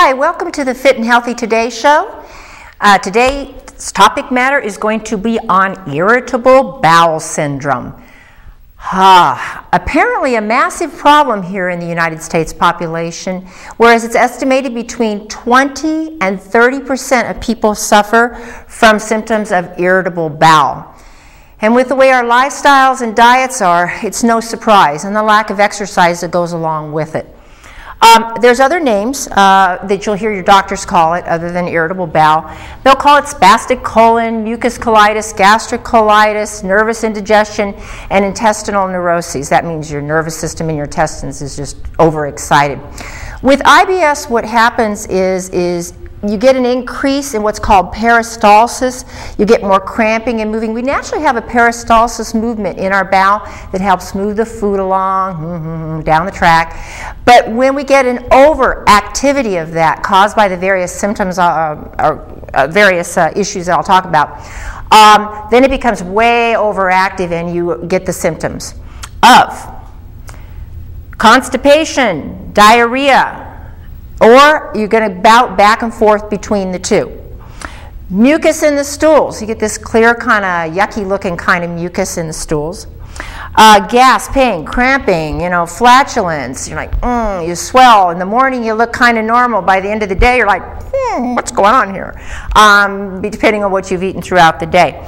Hi, welcome to the Fit and Healthy Today show. Today's topic matter is going to be on irritable bowel syndrome. Apparently a massive problem here in the United States population, whereas it's estimated between 20 and 30% of people suffer from symptoms of irritable bowel. And with the way our lifestyles and diets are, it's no surprise, and the lack of exercise that goes along with it. There's other names that you'll hear your doctors call it other than irritable bowel. They'll call it spastic colon, mucus colitis, gastric colitis, nervous indigestion, and intestinal neuroses. That means your nervous system and your intestines is just overexcited. With IBS, what happens is you get an increase in what's called peristalsis. You get more cramping and moving. We naturally have a peristalsis movement in our bowel that helps move the food along down the track. But when we get an overactivity of that caused by the various symptoms or various issues that I'll talk about, then it becomes way overactive and you get the symptoms of constipation, diarrhea, or you're going to bout back and forth between the two. Mucus in the stools. You get this clear kind of yucky looking kind of mucus in the stools. Gas, pain, cramping, flatulence. You're like, you swell. In the morning you look kind of normal. By the end of the day you're like, what's going on here? Depending on what you've eaten throughout the day.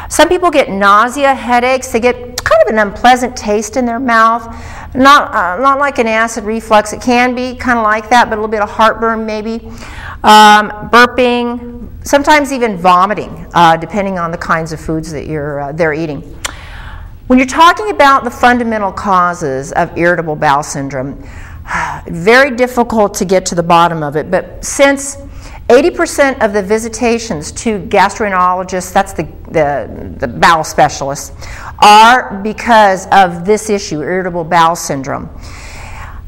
Some people get nausea, headaches. They get kind of an unpleasant taste in their mouth. Not like an acid reflux. It can be kind of like that, but a little bit of heartburn maybe. Burping, sometimes even vomiting, depending on the kinds of foods that they're eating. When you're talking about the fundamental causes of irritable bowel syndrome, very difficult to get to the bottom of it, but since 80% of the visitations to gastroenterologists, that's the bowel specialists, are because of this issue, irritable bowel syndrome.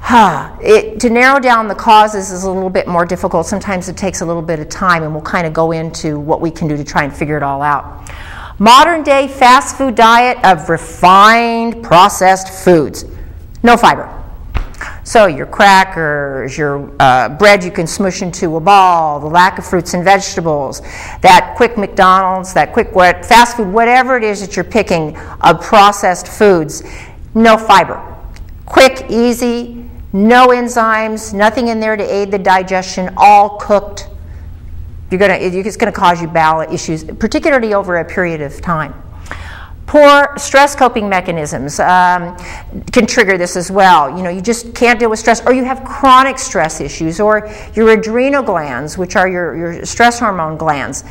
To narrow down the causes is a little bit more difficult. Sometimes it takes a little bit of time, and we'll kind of go into what we can do to try and figure it all out. Modern day fast food diet of refined processed foods. No fiber. So your crackers, your bread you can smush into a ball, the lack of fruits and vegetables, that quick McDonald's, that quick fast food, whatever it is that you're picking of processed foods, no fiber. Quick, easy, no enzymes, nothing in there to aid the digestion, all cooked. It's going to cause you bowel issues, particularly over a period of time. Poor stress coping mechanisms can trigger this as well. You just can't deal with stress, or you have chronic stress issues, or your adrenal glands, which are your stress hormone glands,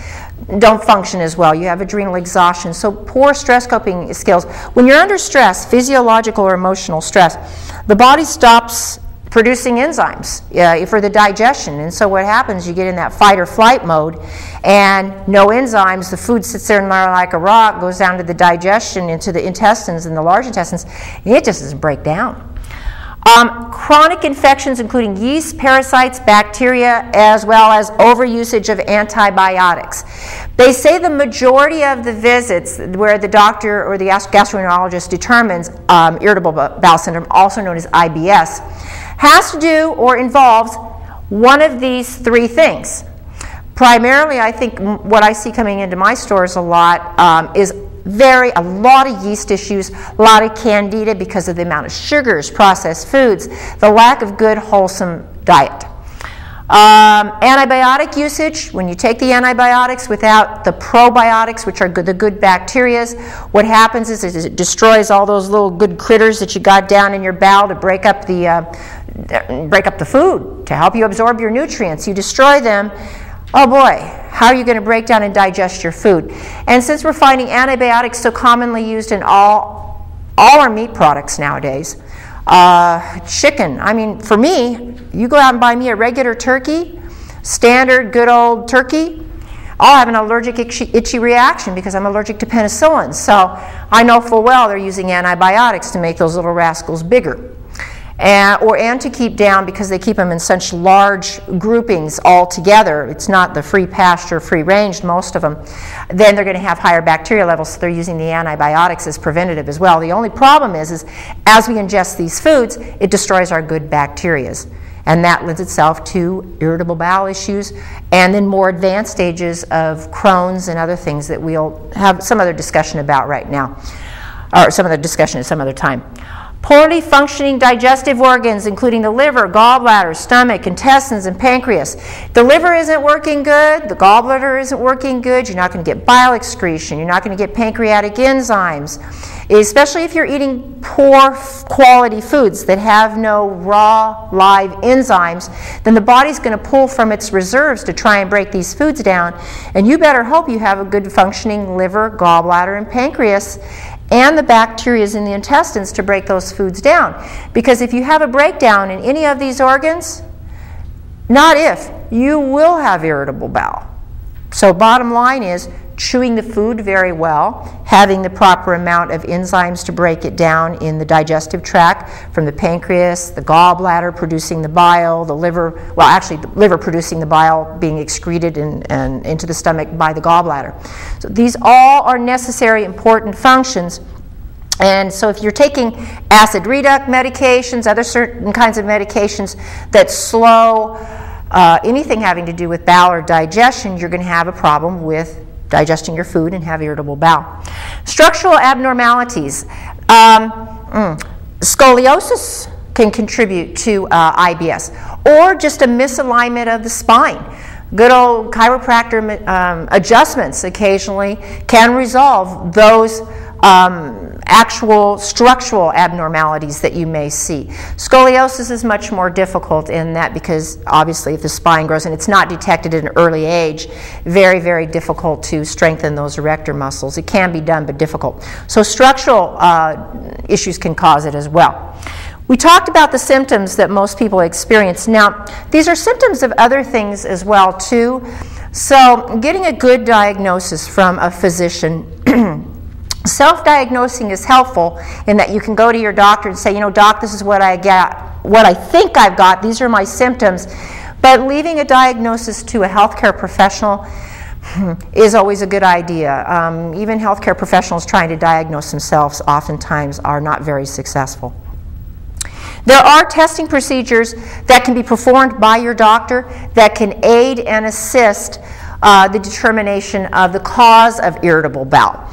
don't function as well. You have adrenal exhaustion. So poor stress coping skills. When you're under stress, physiological or emotional stress, the body stops producing enzymes for the digestion, and so what happens, you get in that fight or flight mode, and no enzymes, the food sits there like a rock, goes down to the digestion, into the intestines and the large intestines, and it just doesn't break down. Chronic infections including yeast, parasites, bacteria, as well as overusage of antibiotics. They say the majority of the visits where the doctor or the gastroenterologist determines irritable bowel syndrome, also known as IBS, has to do or involves one of these three things. Primarily, I think what I see coming into my stores a lot is a lot of yeast issues, a lot of candida because of the amount of sugars, processed foods, the lack of good, wholesome diet. Antibiotic usage, when you take the antibiotics without the probiotics, which are the good bacteria, what happens is it destroys all those little good critters that you got down in your bowel to break up the food, to help you absorb your nutrients. You destroy them. Oh boy, how are you going to break down and digest your food? And since we're finding antibiotics so commonly used in all our meat products nowadays, chicken, I mean, for me, you go out and buy me a regular turkey, standard good old turkey, I'll have an allergic itchy reaction because I'm allergic to penicillin. So I know full well they're using antibiotics to make those little rascals bigger. And to keep down, because they keep them in such large groupings all together. It's not the free pasture, free range, most of them. Then they're going to have higher bacteria levels, so they're using the antibiotics as preventative as well. The only problem is as we ingest these foods, it destroys our good bacteria. and that lends itself to irritable bowel issues, and then more advanced stages of Crohn's and other things that we'll have some other discussion about right now, or some other discussion at some other time. Poorly functioning digestive organs, including the liver, gallbladder, stomach, intestines, and pancreas. The liver isn't working good, the gallbladder isn't working good, you're not going to get bile excretion, you're not going to get pancreatic enzymes, especially if you're eating poor quality foods that have no raw, live enzymes. Then the body's going to pull from its reserves to try and break these foods down, and you better hope you have a good functioning liver, gallbladder, and pancreas, and the bacteria in the intestines to break those foods down. Because if you have a breakdown in any of these organs, not if, you will have irritable bowel. So bottom line is chewing the food very well, having the proper amount of enzymes to break it down in the digestive tract, from the pancreas, the gallbladder producing the bile, the liver, well actually the liver producing the bile being excreted and into the stomach by the gallbladder. So these all are necessary, important functions. And so if you're taking acid reflux medications, other certain kinds of medications that slow anything having to do with bowel or digestion, you're going to have a problem with digesting your food and have irritable bowel. Structural abnormalities. Scoliosis can contribute to IBS, or just a misalignment of the spine. Good old chiropractor adjustments occasionally can resolve those actual structural abnormalities that you may see. Scoliosis is much more difficult in that, because obviously if the spine grows and it's not detected at an early age, very, very difficult to strengthen those erector muscles. It can be done, but difficult. So structural issues can cause it as well. We talked about the symptoms that most people experience. Now, these are symptoms of other things as well too. So getting a good diagnosis from a physician. Self-diagnosing is helpful in that you can go to your doctor and say, you know, doc, this is what I got, what I think I've got, these are my symptoms. But leaving a diagnosis to a healthcare professional is always a good idea. Even healthcare professionals trying to diagnose themselves oftentimes are not very successful. There are testing procedures that can be performed by your doctor that can aid and assist the determination of the cause of irritable bowel.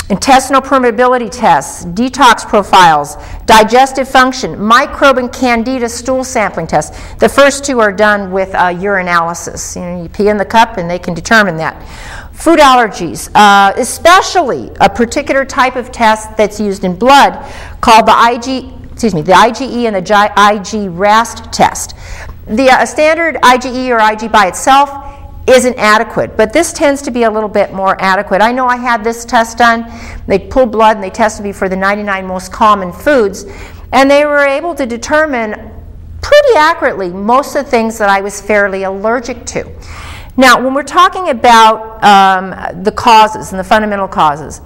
Intestinal permeability tests, detox profiles, digestive function, microbe and candida stool sampling tests. The first two are done with urinalysis. You know, you pee in the cup and they can determine that. Food allergies, especially a particular type of test that's used in blood called the IgE and the IG-RAST test. The standard IgE or Ig by itself isn't adequate, but this tends to be a little bit more adequate. I know I had this test done. They pulled blood and they tested me for the 99 most common foods, and they were able to determine pretty accurately most of the things that I was fairly allergic to. Now, when we're talking about the causes and the fundamental causes,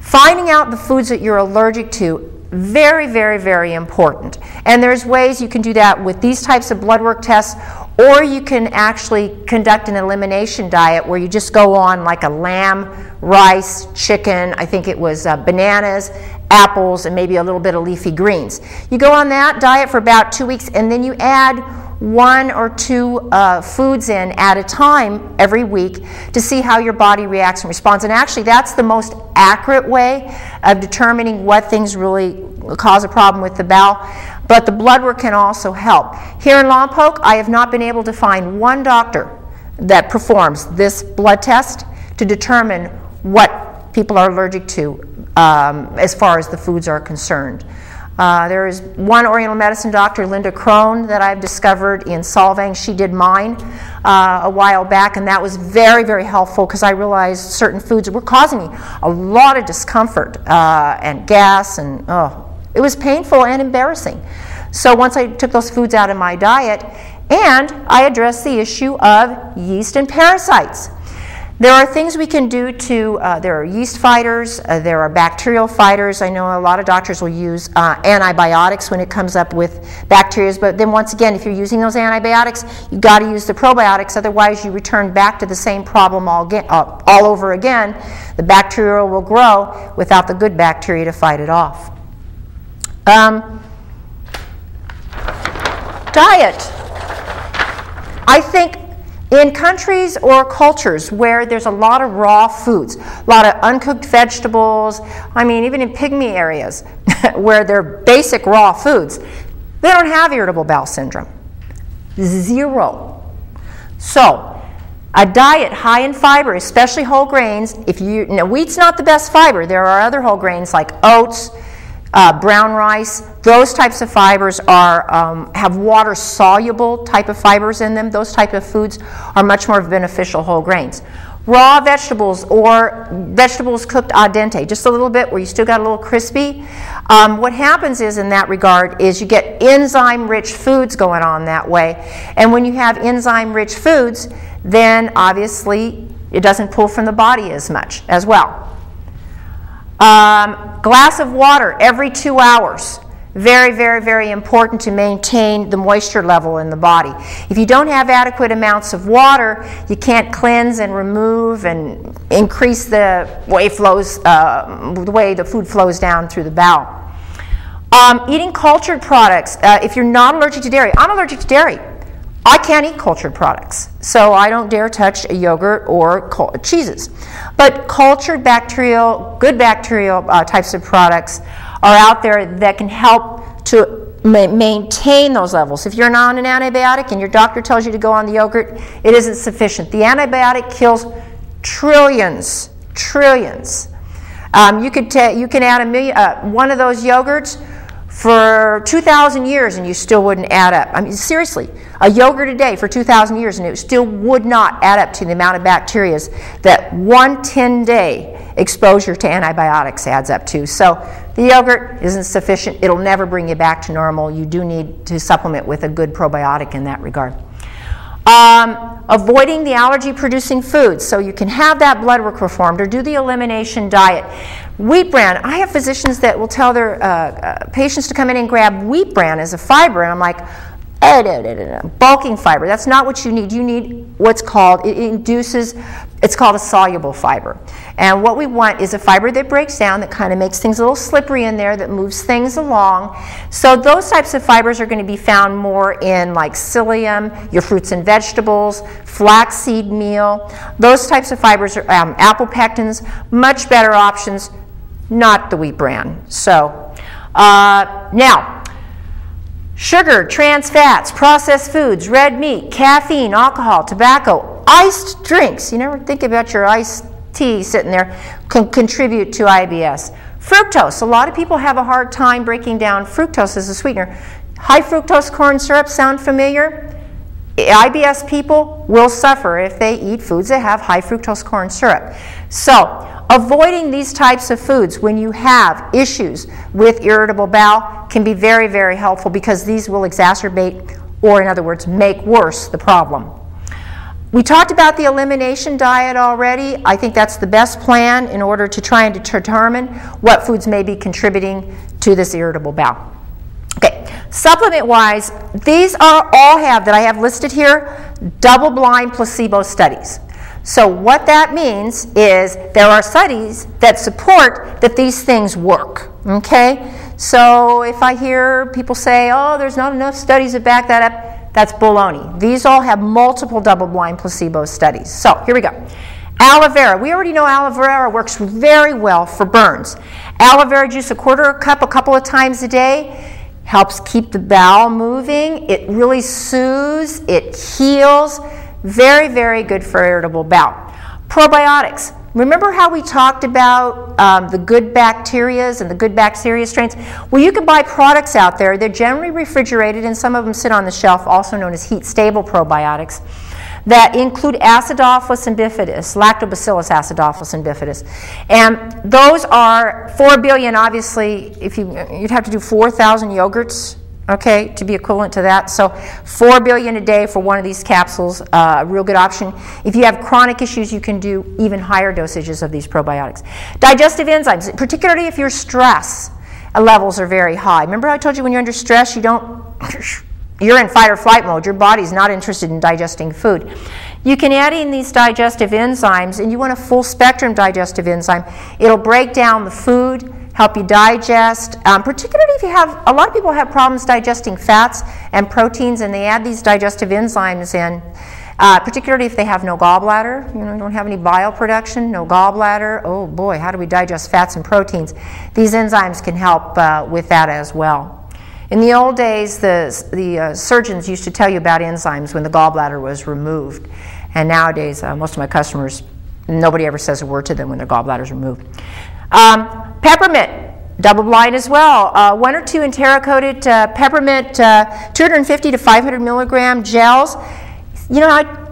finding out the foods that you're allergic to, very, very, very important. And there's ways you can do that with these types of blood work tests, or you can actually conduct an elimination diet where you just go on like a lamb, rice, chicken, I think it was bananas, apples, and maybe a little bit of leafy greens. You go on that diet for about 2 weeks, and then you add 1 or 2 foods in at a time every week to see how your body reacts and responds. And actually that's the most accurate way of determining what things really cause a problem with the bowel. But the blood work can also help. Here in Lompoc, I have not been able to find one doctor that performs this blood test to determine what people are allergic to as far as the foods are concerned. There is one Oriental medicine doctor, Linda Crone, that I've discovered in Solvang. She did mine a while back, and that was very, very helpful because I realized certain foods were causing me a lot of discomfort and gas, and it was painful and embarrassing. So once I took those foods out of my diet, and I addressed the issue of yeast and parasites. There are things we can do to, there are yeast fighters, there are bacterial fighters. I know a lot of doctors will use antibiotics when it comes up with bacteria, but then once again, if you're using those antibiotics, you've got to use the probiotics, otherwise you return back to the same problem all over again. The bacteria will grow without the good bacteria to fight it off. Diet. I think in countries or cultures where there's a lot of raw foods, a lot of uncooked vegetables, I mean even in pygmy areas where they're basic raw foods, they don't have irritable bowel syndrome. Zero. So a diet high in fiber, especially whole grains, wheat's not the best fiber. There are other whole grains like oats, brown rice. Those types of fibers are, have water-soluble type of fibers in them. Those type of foods are much more beneficial whole grains. Raw vegetables or vegetables cooked al dente, just a little bit where you still got a little crispy. What happens is in that regard is you get enzyme-rich foods going on that way. And when you have enzyme-rich foods, then obviously it doesn't pull from the body as much as well. Glass of water every 2 hours. Very, very, very important to maintain the moisture level in the body. If you don't have adequate amounts of water, you can't cleanse and remove and increase the way the food flows down through the bowel. Eating cultured products. If you're not allergic to dairy, I'm allergic to dairy. I can't eat cultured products, so I don't dare touch a yogurt or cheeses. But cultured bacterial, good bacterial types of products are out there that can help to maintain those levels. If you're on an antibiotic and your doctor tells you to go on the yogurt, it isn't sufficient. The antibiotic kills trillions. You can add one of those yogurts for 2,000 years and you still wouldn't add up. I mean, seriously, a yogurt a day for 2,000 years and it still would not add up to the amount of bacteria that 1 10-day exposure to antibiotics adds up to. So the yogurt isn't sufficient. It'll never bring you back to normal. You do need to supplement with a good probiotic in that regard. Avoiding the allergy-producing foods, so you can have that blood work performed or do the elimination diet. Wheat bran, I have physicians that will tell their patients to come in and grab wheat bran as a fiber, and I'm like, bulking fiber. That's not what you need. You need what's called, it's called a soluble fiber. And what we want is a fiber that breaks down, that kind of makes things a little slippery in there, that moves things along. So those types of fibers are going to be found more in like psyllium, your fruits and vegetables, flaxseed meal. Those types of fibers are apple pectins, much better options, not the wheat bran. So now, sugar, trans fats, processed foods, red meat, caffeine, alcohol, tobacco, iced drinks. You never think about your iced tea sitting there can contribute to IBS. Fructose. A lot of people have a hard time breaking down fructose as a sweetener. High fructose corn syrup, sound familiar? IBS people will suffer if they eat foods that have high fructose corn syrup. So, avoiding these types of foods when you have issues with irritable bowel can be very, very helpful because these will exacerbate, or in other words, make worse the problem. We talked about the elimination diet already. I think that's the best plan in order to try and determine what foods may be contributing to this irritable bowel. Okay, supplement-wise, these are all that I have listed here, double-blind placebo studies. So what that means is there are studies that support that these things work, okay? So if I hear people say, oh, there's not enough studies to back that up, that's baloney. These all have multiple double-blind placebo studies. So here we go. Aloe vera. We already know aloe vera works very well for burns. Aloe vera juice, a quarter cup a couple of times a day, helps keep the bowel moving. It really soothes, it heals. Very, very good for irritable bowel. Probiotics. Remember how we talked about the good bacterias and the good bacteria strains? Well, you can buy products out there. They're generally refrigerated, and some of them sit on the shelf, also known as heat-stable probiotics, that include acidophilus and bifidus, lactobacillus acidophilus and bifidus. And those are 4 billion, obviously, you'd have to do 4,000 yogurts, okay, to be equivalent to that. So 4 billion a day for one of these capsules, a real good option. If you have chronic issues, you can do even higher dosages of these probiotics. Digestive enzymes, particularly if your stress levels are very high. Remember how I told you when you're under stress, you're in fight or flight mode. Your body's not interested in digesting food. You can add in these digestive enzymes, and you want a full spectrum digestive enzyme. It'll break down the food, help you digest, particularly if you have, a lot of people have problems digesting fats and proteins, and they add these digestive enzymes in, particularly if they have no gallbladder, don't have any bile production, no gallbladder. Oh boy, how do we digest fats and proteins? These enzymes can help with that as well. In the old days, the surgeons used to tell you about enzymes when the gallbladder was removed. And nowadays, most of my customers, nobody ever says a word to them when their gallbladder is removed. Peppermint, double-blind as well. 1 or 2 enteric-coated peppermint, 250 to 500 milligram gels.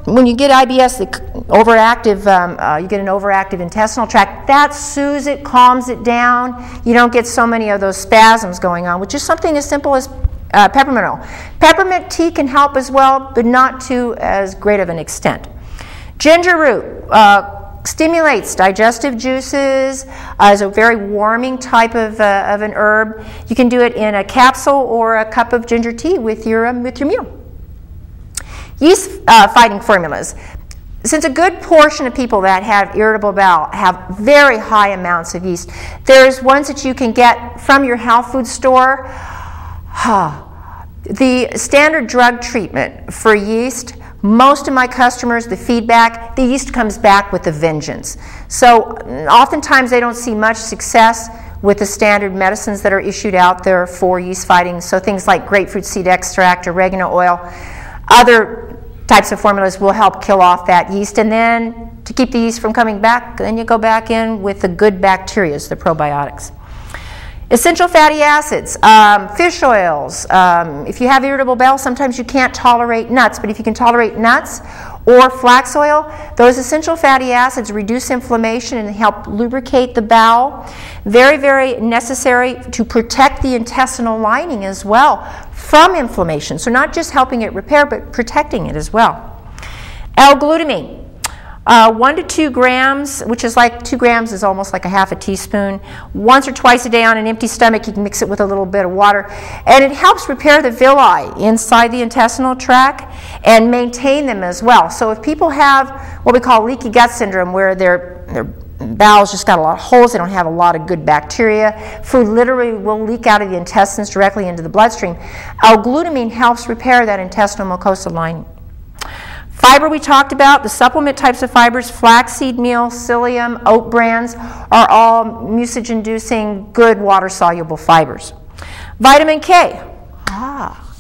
When you get IBS, you get an overactive intestinal tract. That soothes it, calms it down. You don't get so many of those spasms going on, which is something as simple as peppermint oil. Peppermint tea can help as well, but not to as great of an extent. Ginger root stimulates digestive juices, is a very warming type of an herb. You can do it in a capsule or a cup of ginger tea with your meal. Yeast fighting formulas. Since a good portion of people that have irritable bowel have very high amounts of yeast, there's ones that you can get from your health food store. The standard drug treatment for yeast, most of my customers, the feedback, the yeast comes back with a vengeance. So oftentimes they don't see much success with the standard medicines that are issued out there for yeast fighting. So things like grapefruit seed extract, oregano oil, other types of formulas will help kill off that yeast. And then to keep the yeast from coming back, then you go back in with the good bacteria, the probiotics. Essential fatty acids, fish oils. If you have irritable bowel, sometimes you can't tolerate nuts, but if you can tolerate nuts or flax oil, those essential fatty acids reduce inflammation and help lubricate the bowel. Very, very necessary to protect the intestinal lining as well from inflammation. So not just helping it repair, but protecting it as well. L-glutamine. 1 to 2 grams, which is like 2 grams is almost like a half a teaspoon. Once or twice a day on an empty stomach, you can mix it with a little bit of water. And it helps repair the villi inside the intestinal tract and maintain them as well. So if people have what we call leaky gut syndrome, where their bowels just got a lot of holes, they don't have a lot of good bacteria, food literally will leak out of the intestines directly into the bloodstream. L-glutamine helps repair that intestinal mucosa lining. Fiber we talked about, the supplement types of fibers, flaxseed meal, psyllium, oat brands are all mucilage-inducing, good water-soluble fibers. Vitamin K,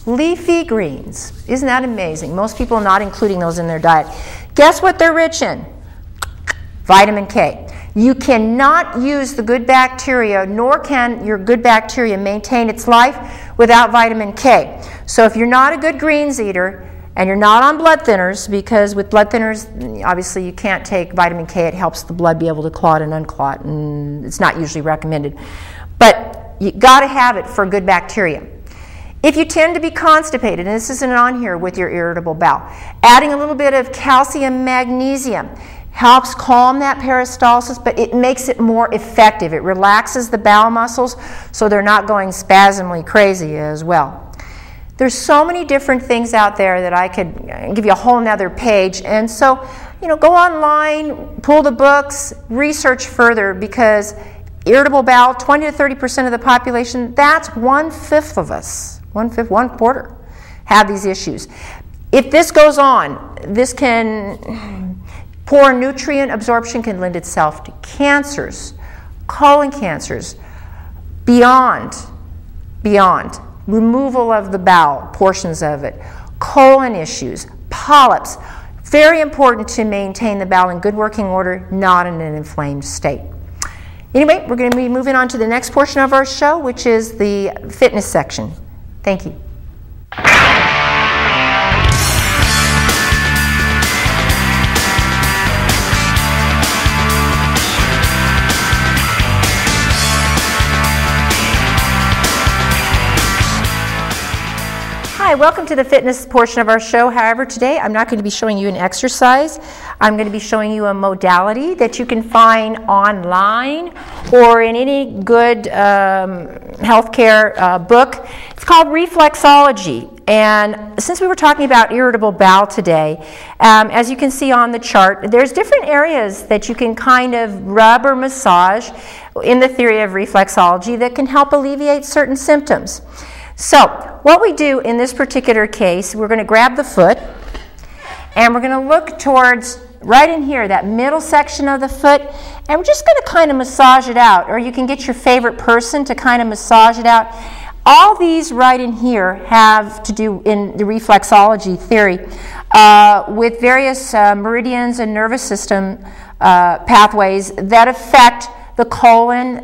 leafy greens. Isn't that amazing? Most people are not including those in their diet. Guess what they're rich in? Vitamin K. You cannot use the good bacteria, nor can your good bacteria maintain its life without vitamin K. So if you're not a good greens eater, and you're not on blood thinners, because with blood thinners, obviously you can't take vitamin K. It helps the blood be able to clot and unclot, and it's not usually recommended. But you got to have it for good bacteria. If you tend to be constipated, and this isn't on here with your irritable bowel, adding a little bit of calcium, magnesium helps calm that peristalsis, but it makes it more effective. It relaxes the bowel muscles so they're not going spasmically crazy as well. There's so many different things out there that I could give you a whole nother page. And so, go online, pull the books, research further, because irritable bowel, 20 to 30% of the population, that's 1/5 of us, 1/4 have these issues. If this goes on, this can, poor nutrient absorption can lend itself to cancers, colon cancers, beyond. Removal of the bowel, portions of it, colon issues, polyps. Very important to maintain the bowel in good working order, not in an inflamed state. Anyway, we're going to be moving on to the next portion of our show, which is the fitness section. Thank you. Hi, welcome to the fitness portion of our show. However, today I'm not going to be showing you an exercise. I'm going to be showing you a modality that you can find online or in any good healthcare book. It's called reflexology. And since we were talking about irritable bowel today, as you can see on the chart, there's different areas that you can kind of rub or massage. in the theory of reflexology that can help alleviate certain symptoms. So what we do in this particular case, we're going to grab the foot and we're going to look towards right in here, that middle section of the foot, and we're just going to kind of massage it out, or you can get your favorite person to kind of massage it out. All these right in here have to do, in the reflexology theory, with various meridians and nervous system pathways that affect the colon,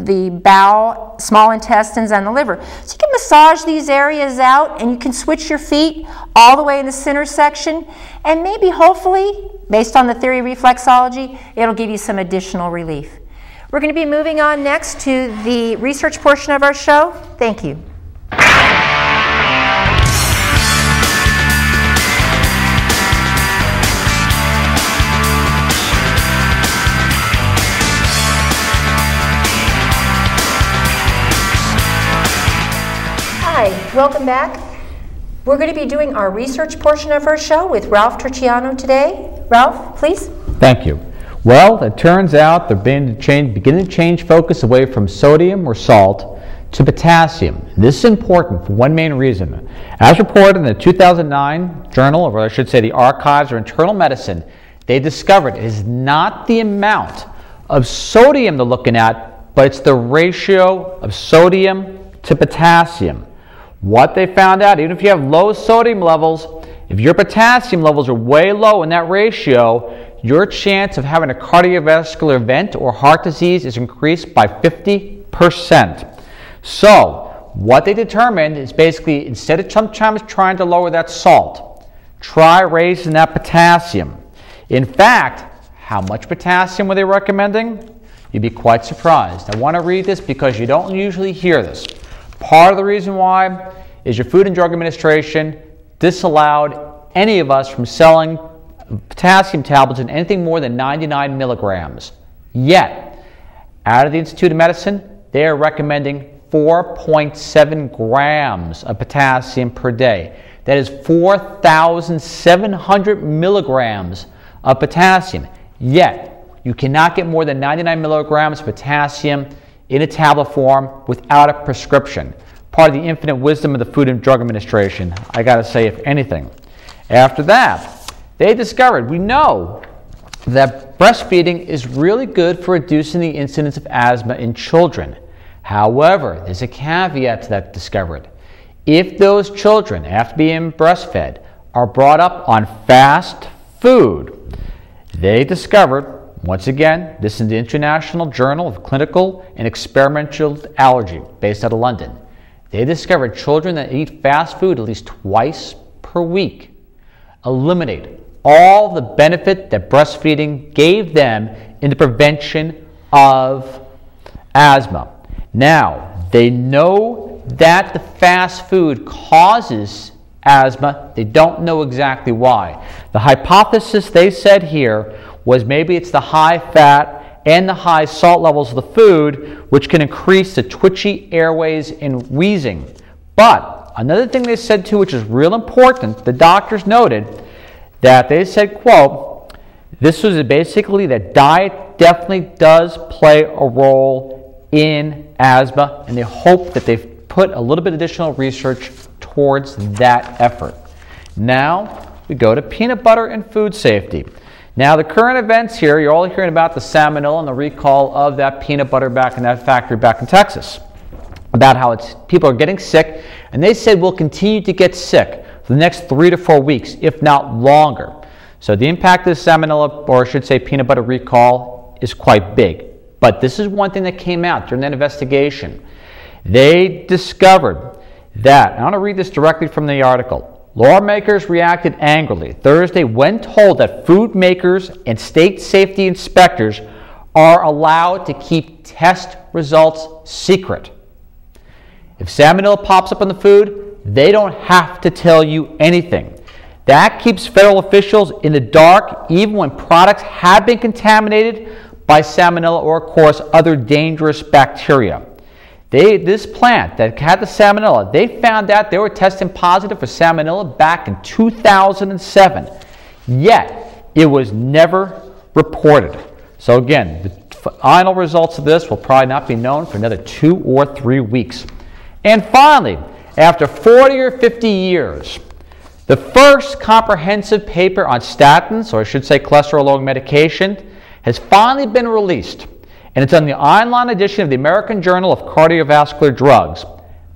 the bowel, small intestines, and the liver. So you can massage these areas out, and you can switch your feet all the way in the center section, and maybe, hopefully, based on the theory of reflexology, it'll give you some additional relief. We're going to be moving on next to the research portion of our show. Thank you. Hi, welcome back. We're going to be doing our research portion of our show with Ralph Turchiano today. Ralph, please. Thank you. Well, it turns out they're beginning to change focus away from sodium or salt to potassium. This is important for one main reason. As reported in the 2009 journal, or I should say the Archives of Internal Medicine, they discovered it is not the amount of sodium they're looking at, but it's the ratio of sodium to potassium. What they found out, even if you have low sodium levels, if your potassium levels are way low in that ratio, your chance of having a cardiovascular event or heart disease is increased by 50%. So what they determined is basically, instead of sometimes trying to lower that salt, try raising that potassium. In fact, how much potassium were they recommending? You'd be quite surprised. I want to read this because you don't usually hear this. Part of the reason why is your Food and Drug Administration disallowed any of us from selling potassium tablets in anything more than 99 milligrams. Yet, out of the Institute of Medicine, they are recommending 4.7 grams of potassium per day. That is 4,700 milligrams of potassium. Yet, you cannot get more than 99 milligrams of potassium in a tablet form without a prescription. Part of the infinite wisdom of the Food and Drug Administration, I gotta say, if anything. After that, they discovered, we know that breastfeeding is really good for reducing the incidence of asthma in children. However, there's a caveat to that discovered. If those children, after being breastfed, are brought up on fast food, they discovered, once again, this is the International Journal of Clinical and Experimental Allergy, based out of London. They discovered children that eat fast food at least twice per week eliminate all the benefit that breastfeeding gave them in the prevention of asthma. Now, they know that the fast food causes asthma. They don't know exactly why. The hypothesis they said here was maybe it's the high fat and the high salt levels of the food, which can increase the twitchy airways and wheezing. But another thing they said too, which is real important, the doctors noted that they said, quote, this was basically that diet definitely does play a role in asthma, and they hope that they've put a little bit additional research towards that effort. Now we go to peanut butter and food safety. Now the current events here, you're all hearing about the salmonella and the recall of that peanut butter back in that factory back in Texas, about how people are getting sick, and they said we'll continue to get sick for the next 3 to 4 weeks, if not longer. So the impact of the salmonella, or I should say peanut butter recall, is quite big. But this is one thing that came out during that investigation. They discovered that, I want to read this directly from the article, lawmakers reacted angrily Thursday when told that food makers and state safety inspectors are allowed to keep test results secret. If salmonella pops up on the food, they don't have to tell you anything. That keeps federal officials in the dark even when products have been contaminated by salmonella or, of course, other dangerous bacteria. This plant that had the salmonella, they found out they were testing positive for salmonella back in 2007, yet it was never reported. So again, the Final results of this will probably not be known for another 2 or 3 weeks. And finally, after 40 or 50 years, the first comprehensive paper on statins, or I should say cholesterol-lowering medication, has finally been released. And it's on the online edition of the American Journal of Cardiovascular Drugs,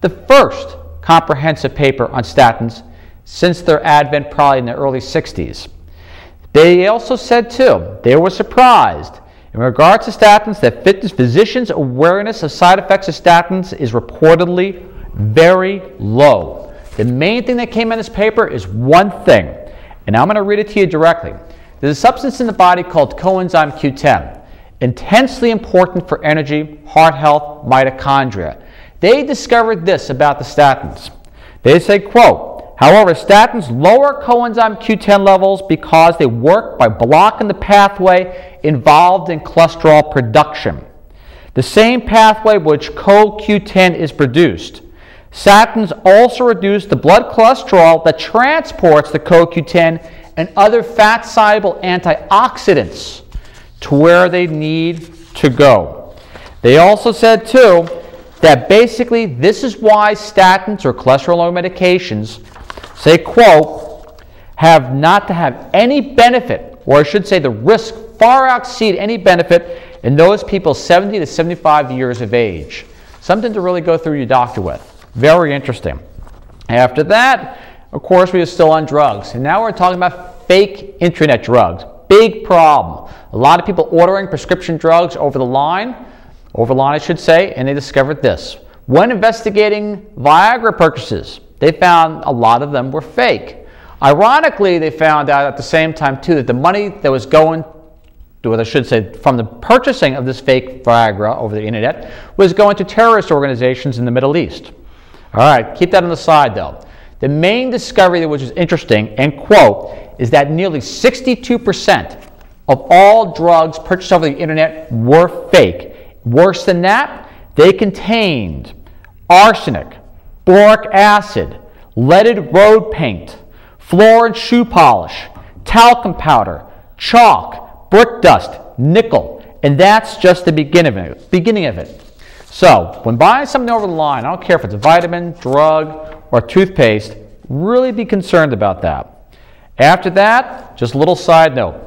the first comprehensive paper on statins since their advent probably in the early 60s. They also said, too, they were surprised in regards to statins that physicians' awareness of side effects of statins is reportedly very low. The main thing that came in this paper is one thing, and I'm going to read it to you directly. There's a substance in the body called coenzyme Q10, intensely important for energy, heart health, mitochondria. They discovered this about the statins. They say, quote, however, statins lower coenzyme Q10 levels because they work by blocking the pathway involved in cholesterol production, the same pathway which CoQ10 is produced. Statins also reduce the blood cholesterol that transports the CoQ10 and other fat-soluble antioxidants to where they need to go. They also said, too, that basically this is why statins or cholesterol-lowering medications say, quote, have not to have any benefit, or I should say the risk far exceed any benefit in those people 70 to 75 years of age. Something to really go through your doctor with. Very interesting. After that, of course, we are still on drugs. And now we're talking about fake internet drugs. Big problem. A lot of people ordering prescription drugs over the line I should say, and they discovered this. When investigating Viagra purchases, they found a lot of them were fake. Ironically, they found out at the same time, too, that the money that was going, or I should say, from the purchasing of this fake Viagra over the internet was going to terrorist organizations in the Middle East. All right, keep that on the side, though. The main discovery, which is interesting, and quote, is that nearly 62% of all drugs purchased over the internet were fake. Worse than that, they contained arsenic, boric acid, leaded road paint, fluoride shoe polish, talcum powder, chalk, brick dust, nickel, and that's just the beginning of it. So, when buying something over the line, I don't care if it's a vitamin, drug, or toothpaste, really be concerned about that. After that, just a little side note.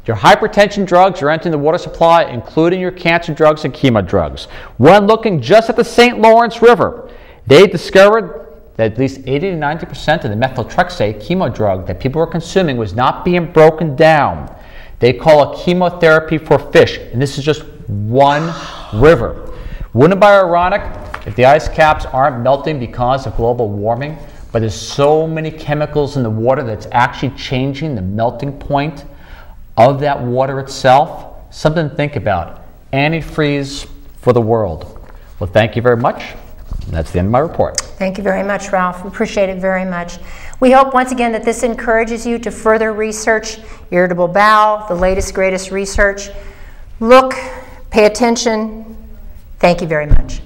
Your hypertension drugs are entering the water supply, including your cancer drugs and chemo drugs. When looking just at the St. Lawrence River, they discovered that at least 80 to 90% of the methotrexate chemo drug that people were consuming was not being broken down. They call it chemotherapy for fish, and this is just one river. Wouldn't it be ironic if the ice caps aren't melting because of global warming, but there's so many chemicals in the water that's actually changing the melting point of that water itself? Something to think about. Antifreeze for the world. Well, thank you very much. That's the end of my report. Thank you very much, Ralph. We appreciate it very much. We hope once again that this encourages you to further research irritable bowel, the latest, greatest research. Look, pay attention. Thank you very much.